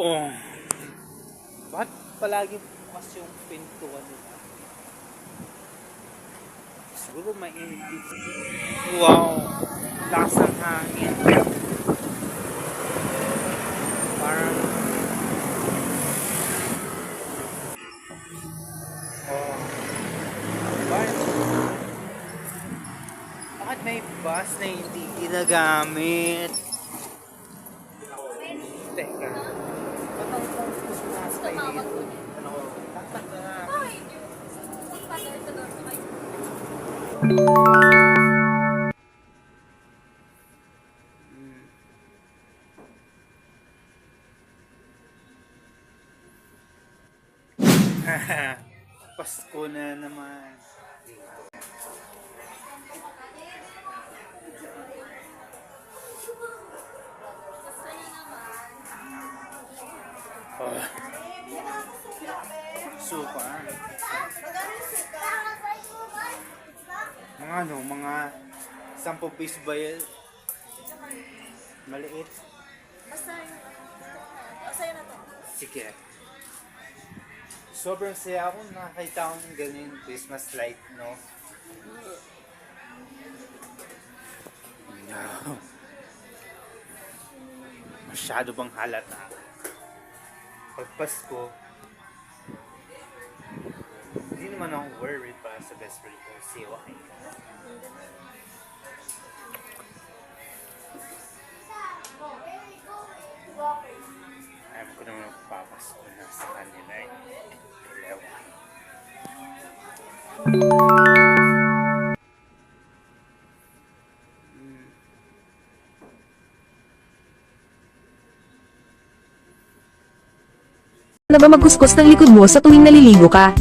Oh, bakit palagi bukas yung pintuan nila? Siguro mainit. Wow, lakas ng hangin. Parang, oh, bakit may bus na hindi ginagamit? Teka. Pasko na naman. Oh. Suka. Mga 10 piso ba yan? Maliit. Basta sa'yo na to. Sige. Sobrang saya ako nakakita ko ng ganyan Christmas light, no? No. Masyado bang halata? Pag Pasko, hindi naman ako worried para sa best friend ko. Kasi okay. Ayaw ko naman magpapasko na sa kanila eh. Kailaw. Na ba magkuskus ng likod mo sa tuwing naliligo ka?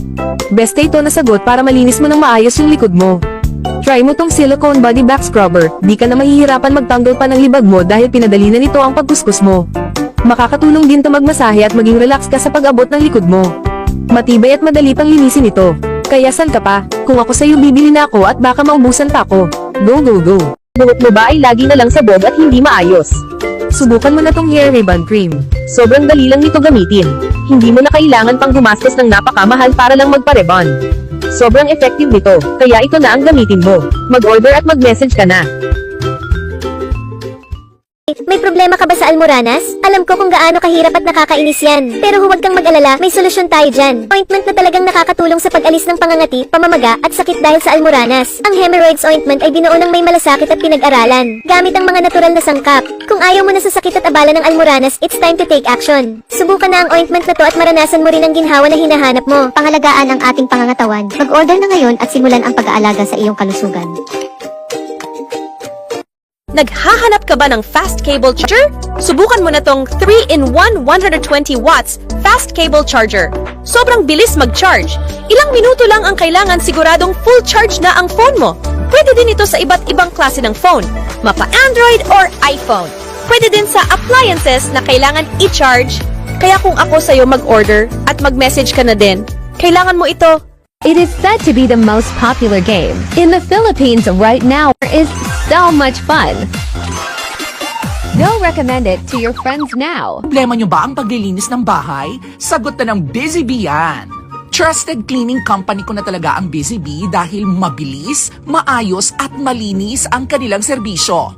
Beste ito na sagot para malinis mo ng maayos yung likod mo. Try mo tong silicone body back scrubber, di ka na mahihirapan magtanggal pa ng libag mo dahil pinadali na nito ang pagkuskus mo. Makakatulong din to magmasahe at maging relax ka sa pag-abot ng likod mo. Matibay at madali pang linisin ito. Kaya saan ka pa? Kung ako sa'yo bibili na ako at baka maubusan pa ako. Go go go! Buhok mo ba ay lagi na lang sabog at hindi maayos? Subukan mo na tong hair ribbon cream. Sobrang dali lang nito gamitin. Hindi mo na kailangan pang gumastos ng napakamahal para lang magpa-ribbon. Sobrang effective nito, kaya ito na ang gamitin mo. Mag-order at mag-message ka na. May problema ka ba sa Almoranas? Alam ko kung gaano kahirap at nakakainis yan. Pero huwag kang mag-alala, may solusyon tayo dyan. Ointment na talagang nakakatulong sa pag-alis ng pangangati, pamamaga, at sakit dahil sa Almoranas. Ang Hemorrhoids Ointment ay binuo ng may malasakit at pinag-aralan. Gamit ang mga natural na sangkap. Kung ayaw mo na sa sakit at abala ng Almoranas, it's time to take action. Subukan na ang ointment na to at maranasan mo rin ang ginhawa na hinahanap mo. Pangalagaan ang ating pangangatawan. Mag-order na ngayon at simulan ang pag-aalaga sa iyong kalusugan. Naghahanap ka ba ng fast cable charger? Subukan mo na tong 3-in-1 120 watts fast cable charger. Sobrang bilis mag-charge. Ilang minuto lang ang kailangan siguradong full charge na ang phone mo. Pwede din ito sa iba't ibang klase ng phone, mapa Android or iPhone. Pwede din sa appliances na kailangan i-charge. Kaya kung ako sa'yo mag-order at mag-message ka na din, kailangan mo ito. It is said to be the most popular game in the Philippines right now. It is so much fun. Go recommend it to your friends now. Problema nyo ba ang paglilinis ng bahay? Sagot na ng Busy Bee yan. Trusted cleaning company ko na talaga ang Busy Bee dahil mabilis, maayos at malinis ang kanilang serbisyo.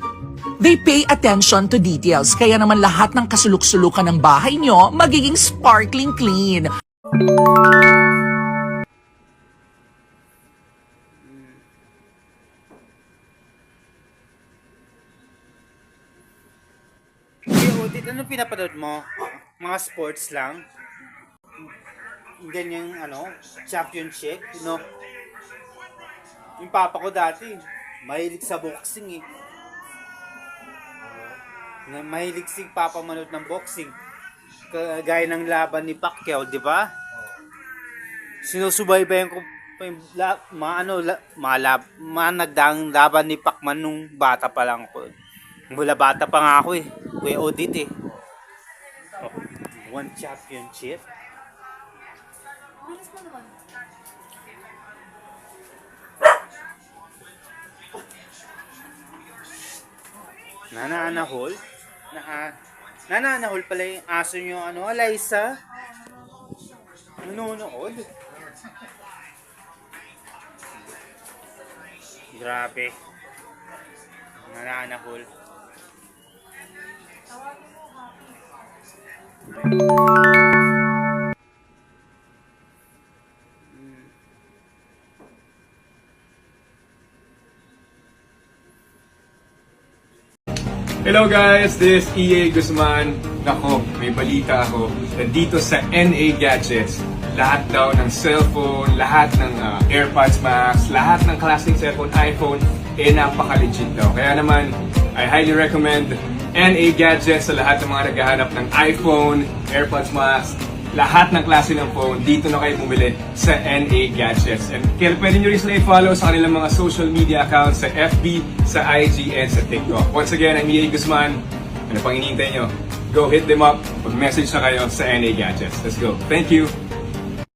They pay attention to details kaya naman lahat ng kasuluk-sulukan ng bahay nyo magiging sparkling clean. Audit, ano pinapanood mo? Mga sports lang? Ganyang championship, no? Yung papa ko dati, mahilig sa boxing eh. Mahilig si papa manood ng boxing. Gaya ng laban ni Pacquiao, di ba? Sinusubaybayan ko pa yung mga nagdaang laban ni Pacman nung bata pa lang ako. Mula bata pa nga ako eh. Kuya Audit eh. One championship. Bilis mo naman. Nana Hall. Nananahol pala yung aso nyo, ano, Eliza? Nanonood. Grabe. Nananahol. Hello guys, this is EA Guzman. Nako, may balita ako. Nandito sa NA Gadgets, lahat daw ng cellphone, lahat ng AirPods Max, lahat ng klaseng cellphone, iPhone, napaka-legit daw. Kaya naman, I highly recommend NA Gadgets sa lahat ng mga naghahanap ng iPhone, AirPods Max, lahat ng klase ng phone, dito na kayo bumili sa NA Gadgets. And pwede nyo rin sila i-follow sa kanilang mga social media accounts sa FB, sa IG, and sa TikTok. Once again, I'm EA Guzman. Ano pang hinihintay nyo? Go hit them up. Mag-message na kayo sa NA Gadgets. Let's go. Thank you.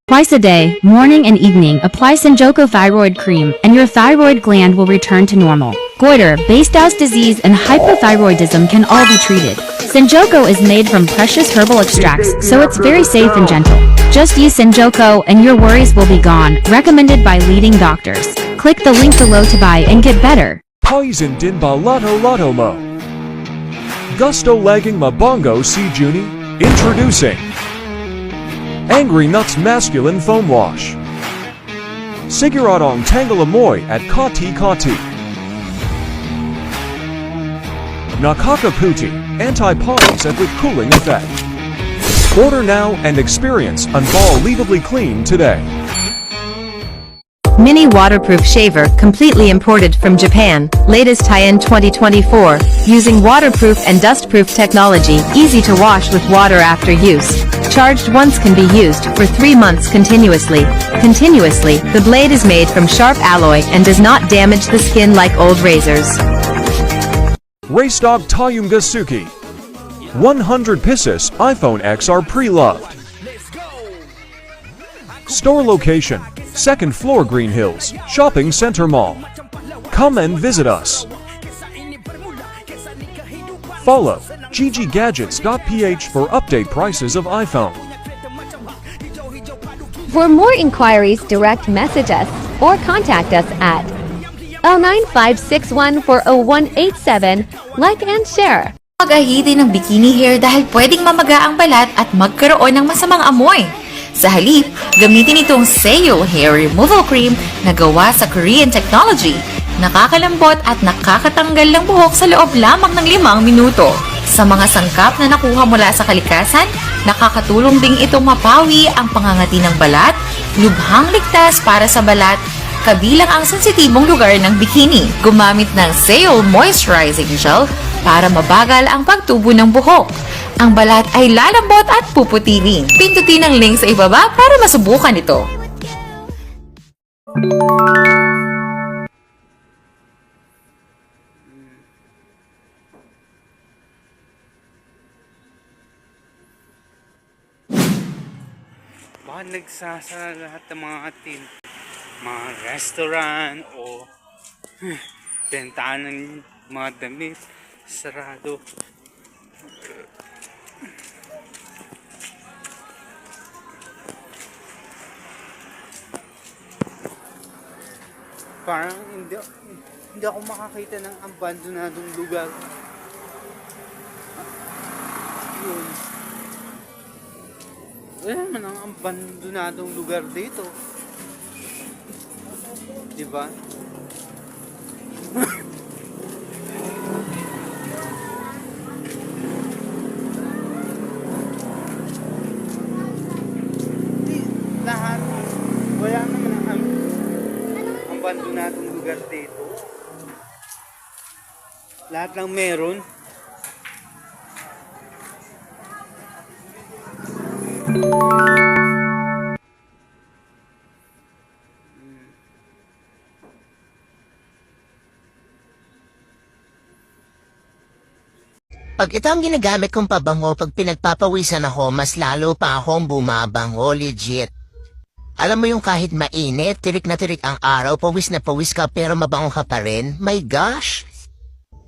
Twice a day, morning and evening, apply Senjoko Thyroid Cream and your thyroid gland will return to normal. Goiter, Basedows disease, and hypothyroidism can all be treated. Senjoko is made from precious herbal extracts, so it's very safe and gentle. Just use Senjoko and your worries will be gone. Recommended by leading doctors. Click the link below to buy and get better. Poison din ba Lotto mo? Gusto lagging mabongo si Juni? Introducing Angry Nuts Masculine Foam Wash. Siguradong tanggal amoy at kati-kati. Nakakaputi, anti-potties and with cooling effect. Order now and experience unbelievably clean today. Mini waterproof shaver completely imported from Japan, latest tie-in 2024, using waterproof and dustproof technology, easy to wash with water after use. Charged once can be used for 3 months continuously. The blade is made from sharp alloy and does not damage the skin like old razors. Race Dog Tayumga Suki. 100 pieces iPhone X are pre-loved. Store location, 2nd floor Green Hills, Shopping Center Mall. Come and visit us. Follow gggadgets.ph for update prices of iPhone. For more inquiries, direct message us or contact us at 09561400187. Like and share. Mag-ahidi ng bikini hair dahil pwedeng mamaga ang balat at magkaroon ng masamang amoy. Sa halip, gamitin itong Seo Hair Removal Cream na gawa sa Korean technology. Nakakalambot at nakakatanggal ng buhok sa loob lamang ng 5 minuto. Sa mga sangkap na nakuha mula sa kalikasan, nakakatulong ding itong mapawi ang pangangati ng balat, lubhang ligtas para sa balat, kabilang ang sensitibong lugar ng bikini. Gumamit ng Seo Moisturizing Gel para mabagal ang pagtubo ng buhok. Ang balat ay lalambot at puputihin. Pindutin ang link sa ibaba para masubukan ito. Baka nagsasara lahat ng mga mga restaurant o bentahan ng mga damit sarado. Parang hindi ako makakita ng abandonadong lugar. Yun. Wala naman ang abandonadong lugar dito. Diba? Lahat. Wala naman ang abandonadong lugar dito. Lahat lang meron. Pag ito ang ginagamit kong pabango pag pinagpapawisan ako, mas lalo pa akong bumabango, legit. Alam mo yung kahit mainit, tirik na tirik ang araw, pawis na pawis ka pero mabango ka pa rin? My gosh!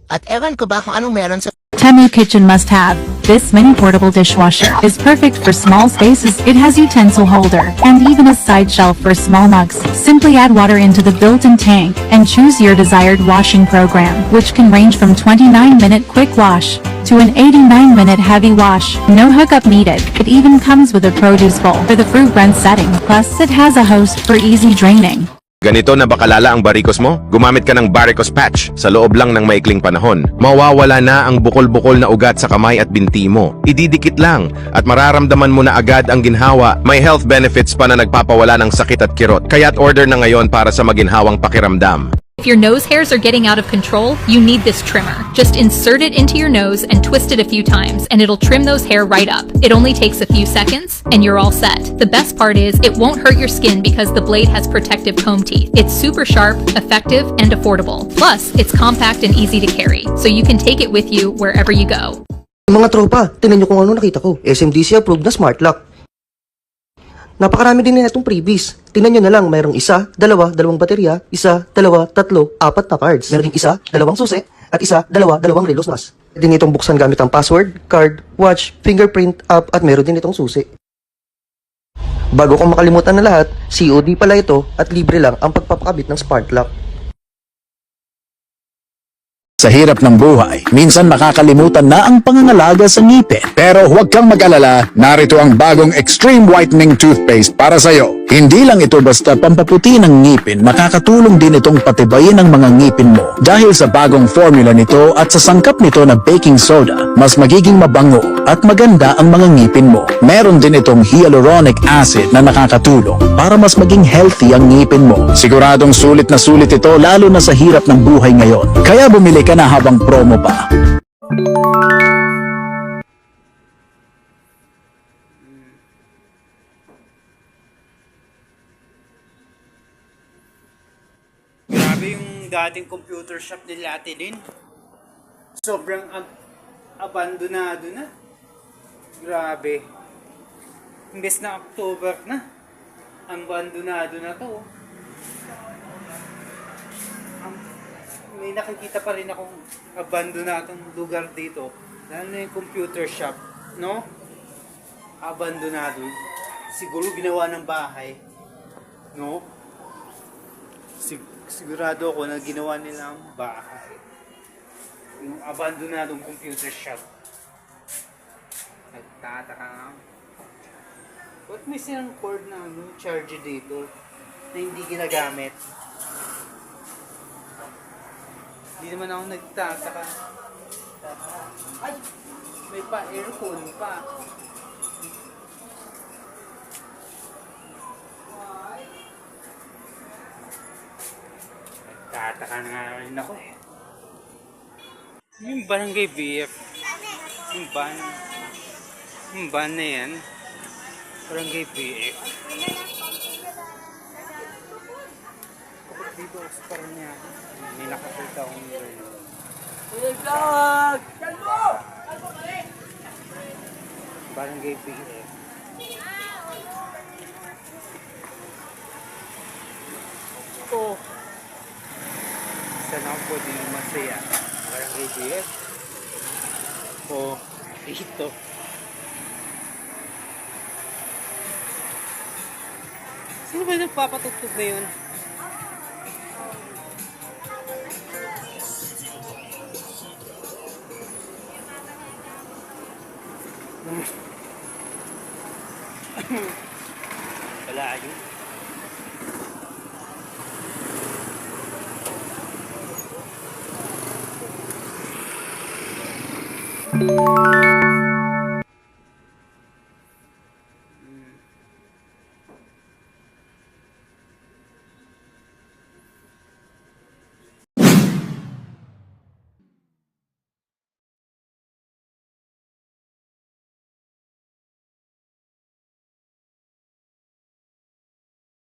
At ewan ko ba kung anong meron sa Temu Kitchen must-have. This mini portable dishwasher is perfect for small spaces. It has utensil holder and even a side shelf for small mugs. Simply add water into the built-in tank and choose your desired washing program, which can range from 29-minute quick wash to an 89-minute heavy wash. No hookup needed. It even comes with a produce bowl for the fruit blend setting. Plus, it has a hose for easy draining. Ganito na bakalala ang barikos mo? Gumamit ka ng Baricos Patch sa loob lang ng maikling panahon. Mawawala na ang bukol-bukol na ugat sa kamay at binti mo. Ididikit lang at mararamdaman mo na agad ang ginhawa. May health benefits pa na nagpapawala ng sakit at kirot. Kaya't order na ngayon para sa maginhawang pakiramdam. If your nose hairs are getting out of control, you need this trimmer. Just insert it into your nose and twist it a few times, and it'll trim those hair right up. It only takes a few seconds, and you're all set. The best part is, it won't hurt your skin because the blade has protective comb teeth. It's super sharp, effective, and affordable. Plus, it's compact and easy to carry, so you can take it with you wherever you go. Mga tropa, tingnan nyo kung ano nakita ko. SMDC approved na smart lock. Napakarami din na itong freebies. Tingnan nyo na lang, mayroong isa, dalawa, dalawang baterya, isa, dalawa, tatlo, apat na cards. Meron ding isa, dalawang susi, at isa, dalawa, dalawang relos mas. Pwede din itong buksan gamit ang password, card, watch, fingerprint, app, at meron din itong susi. Bago kong makalimutan na lahat, COD pala ito at libre lang ang pagpapakabit ng smart lock. Sa hirap ng buhay, minsan makakalimutan na ang pangangalaga sa ngipin. Pero huwag kang mag-alala, narito ang bagong Extreme Whitening Toothpaste para sa'yo. Hindi lang ito basta pampaputi ng ngipin, makakatulong din itong patibayin ang mga ngipin mo. Dahil sa bagong formula nito at sa sangkap nito na baking soda, mas magiging mabango at maganda ang mga ngipin mo. Meron din itong hyaluronic acid na nakakatulong para mas maging healthy ang ngipin mo. Siguradong sulit na sulit ito lalo na sa hirap ng buhay ngayon. Kaya bumili ka na habang promo pa. Grabe yung dating computer shop nila Ate Lynn. Sobrang abandonado na. Grabe. Imbes na October na. Abandonado na to. May nakikita pa rin akong abandonadong lugar dito. Lalo na yung computer shop. No? Abandonado. Siguro ginawa ng bahay. No? Sigurado ako na ginawa nila ang bahay. Yung abandonadong computer shop. Nagtataka nga. Ba't may silang cord na charger dito na hindi ginagamit? Hindi naman ako nagtataka. Ay! May pa-aircon pa. Nagtataka na nga rin ako eh. Yung barangay BF. Yung van na yan. Barangay BF. Kapag dito ako sa Paranaque. May nakakita akong barangay BF. Oh. Saan ako pwede masaya? Barangay BF? O dito? Sino ba nagpapatugtog na yun? Wala yun.